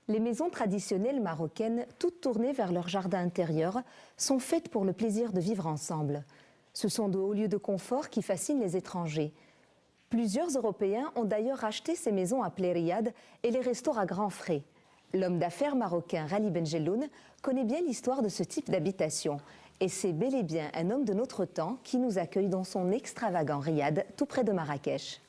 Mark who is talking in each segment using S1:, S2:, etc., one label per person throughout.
S1: Les maisons traditionnelles marocaines, toutes tournées vers leur jardin intérieur, sont faites pour le plaisir de vivre ensemble. Ce sont de hauts lieux de confort qui fascinent les étrangers. Plusieurs Européens ont d'ailleurs acheté ces maisons appelées riad et les restaurent à grands frais. L'homme d'affaires marocain Rally Benjelloun connaît bien l'histoire de ce type d'habitation. Et c'est bel et bien un homme de notre temps qui nous accueille dans son extravagant riad tout près de Marrakech.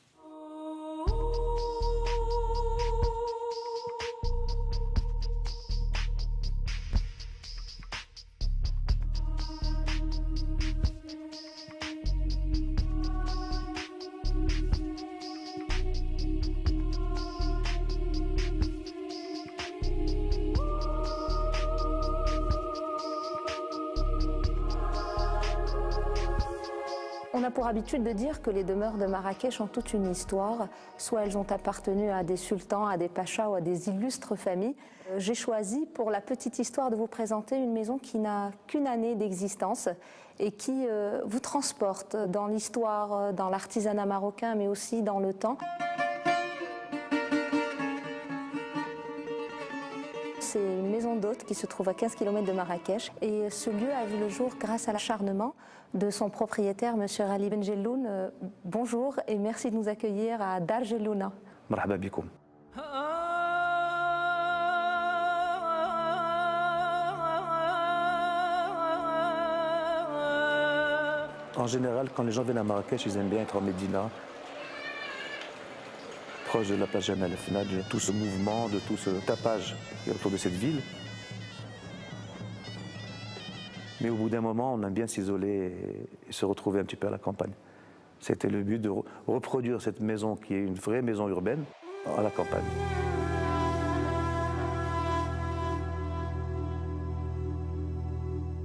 S1: On a pour habitude de dire que les demeures de Marrakech ont toute une histoire. Soit elles ont appartenu à des sultans, à des pachas ou à des illustres familles. J'ai choisi pour la petite histoire de vous présenter une maison qui n'a qu'une année d'existence et qui vous transporte dans l'histoire, dans l'artisanat marocain, mais aussi dans le temps. C'est une maison d'hôte qui se trouve à 15 km de Marrakech et ce lieu a vu le jour grâce à l'acharnement de son propriétaire, M. Rally Benjelloun. Bonjour et merci de nous accueillir à Dar Jellouna.
S2: Marhaba bikoum. En général, quand les gens viennent à Marrakech, ils aiment bien être en Médina, proche de la plage Jeanne el-Fna, de tout ce mouvement, de tout ce tapage qui est autour de cette ville. Mais au bout d'un moment, on aime bien s'isoler et se retrouver un petit peu à la campagne. C'était le but de reproduire cette maison qui est une vraie maison urbaine à la campagne.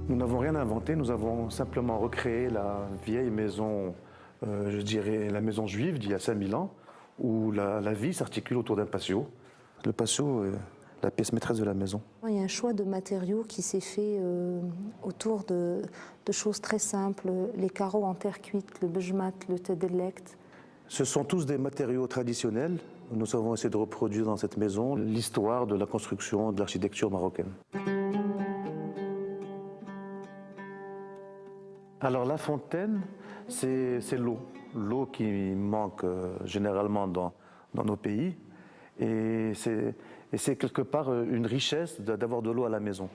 S2: Nous n'avons rien inventé, nous avons simplement recréé la vieille maison, je dirais la maison juive d'il y a 5000 ans, où la vie s'articule autour d'un patio. Le patio est la pièce maîtresse de la maison.
S1: Il y a un choix de matériaux qui s'est fait autour de choses très simples, les carreaux en terre cuite, le bejmat, le tedellect.
S2: Ce sont tous des matériaux traditionnels. Nous avons essayé de reproduire dans cette maison l'histoire de la construction, de l'architecture marocaine. Alors la fontaine, c'est l'eau. L'eau qui manque généralement dans nos pays. Et c'est quelque part une richesse d'avoir de l'eau à la maison.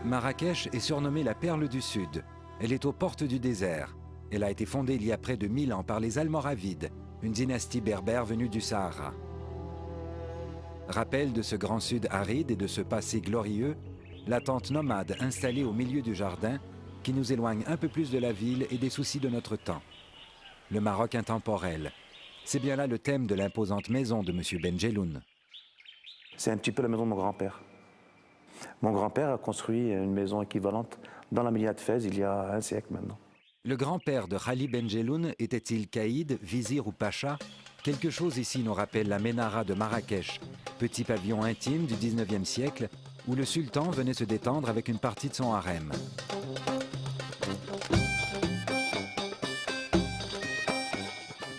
S3: Marrakech est surnommée la perle du Sud. Elle est aux portes du désert. Elle a été fondée il y a près de 1000 ans par les Almoravides, une dynastie berbère venue du Sahara. Rappel de ce grand Sud aride et de ce passé glorieux, la tente nomade installée au milieu du jardin qui nous éloigne un peu plus de la ville et des soucis de notre temps. Le Maroc intemporel. C'est bien là le thème de l'imposante maison de M. Benjelloun.
S2: C'est un petit peu la maison de mon grand-père. Mon grand-père a construit une maison équivalente dans la Médina de Fès il y a un siècle maintenant.
S3: Le grand-père de Rally Benjelloun était-il caïd, vizir ou pacha? Quelque chose ici nous rappelle la Ménara de Marrakech, petit pavillon intime du 19e siècle où le sultan venait se détendre avec une partie de son harem.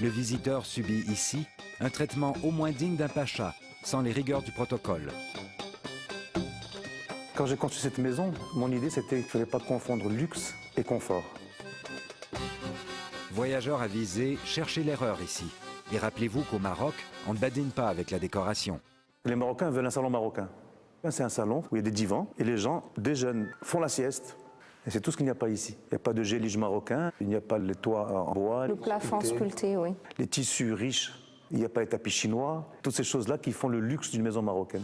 S3: Le visiteur subit ici un traitement au moins digne d'un pacha, sans les rigueurs du protocole.
S2: Quand j'ai construit cette maison, mon idée c'était qu'il ne fallait pas confondre luxe et confort.
S3: Voyageurs avisés, cherchez l'erreur ici. Et rappelez-vous qu'au Maroc, on ne badine pas avec la décoration.
S2: Les Marocains veulent un salon marocain. C'est un salon où il y a des divans et les gens déjeunent, font la sieste. Et c'est tout ce qu'il n'y a pas ici. Il n'y a pas de gélige marocain, il n'y a pas les toits en bois.
S1: Le plafond sculpté, oui.
S2: Les tissus riches, il n'y a pas les tapis chinois. Toutes ces choses-là qui font le luxe d'une maison marocaine.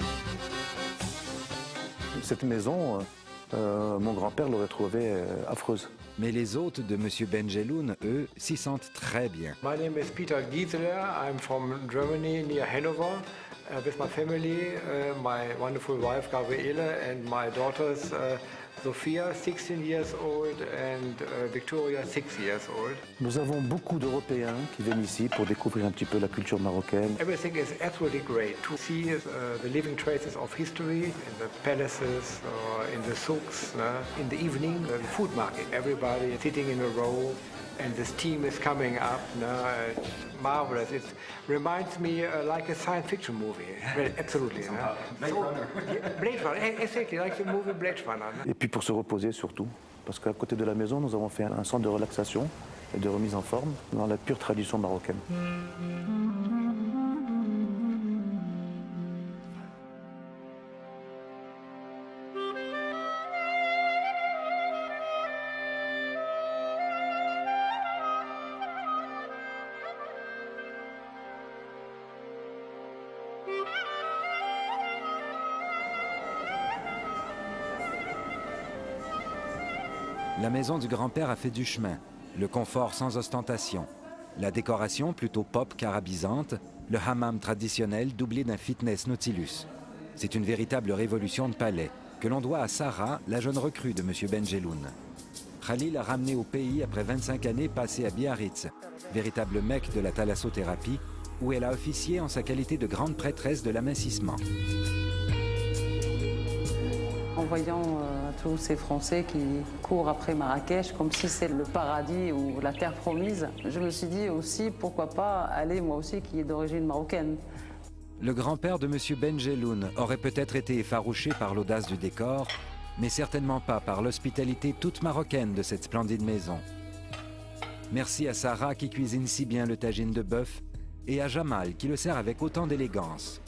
S2: Cette maison, mon grand-père l'aurait trouvée affreuse.
S3: Mais les hôtes de M. Benjelloun, eux, s'y sentent très bien.
S4: My name is Peter Giesler. I'm from Germany, near Hanover, with my family, my wonderful wife Gabriele and my daughters Sophia, 16 years old, and Victoria, 6 years old.
S2: Nous avons beaucoup d'Européens qui viennent ici pour découvrir un petit peu la culture marocaine.
S4: Everything is absolutely great to see the living traces of history in the palaces, in the souks, in the evening, the food market. Everybody everybody sitting in a row, and the steam is coming up. No, it's marvelous. It reminds me like a science fiction movie. Absolutely. No?
S5: Blade Runner.
S4: Blade Runner, exactly, like the movie Blade Runner. No?
S2: Et puis pour se reposer surtout, parce qu'à côté de la maison, nous avons fait un centre de relaxation et de remise en forme dans la pure tradition marocaine.
S3: La maison du grand-père a fait du chemin, le confort sans ostentation, la décoration plutôt pop qu'arabisante, le hammam traditionnel doublé d'un fitness Nautilus. C'est une véritable révolution de palais que l'on doit à Sarah, la jeune recrue de M. Benjeloun. Khalil a ramené au pays après 25 années passées à Biarritz, véritable mecque de la thalassothérapie, où elle a officié en sa qualité de grande prêtresse de l'amincissement.
S6: En voyant tous ces Français qui courent après Marrakech comme si c'est le paradis ou la terre promise, je me suis dit aussi pourquoi pas aller moi aussi qui est d'origine marocaine.
S3: Le grand-père de M. Benjeloun aurait peut-être été effarouché par l'audace du décor, mais certainement pas par l'hospitalité toute marocaine de cette splendide maison. Merci à Sarah qui cuisine si bien le tagine de bœuf et à Jamal qui le sert avec autant d'élégance.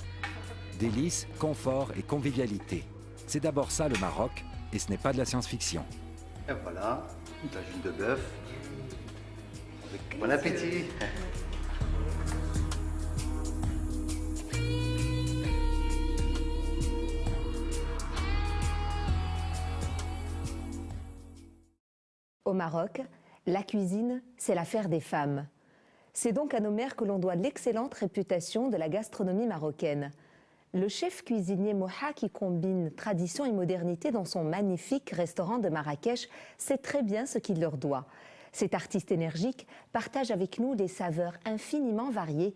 S3: Délices, confort et convivialité. C'est d'abord ça le Maroc, et ce n'est pas de la science-fiction.
S5: Et voilà, une tagine de bœuf. Bon appétit.
S1: Au Maroc, la cuisine, c'est l'affaire des femmes. C'est donc à nos mères que l'on doit l'excellente réputation de la gastronomie marocaine. Le chef cuisinier Moha, qui combine tradition et modernité dans son magnifique restaurant de Marrakech, sait très bien ce qu'il leur doit. Cet artiste énergique partage avec nous des saveurs infiniment variées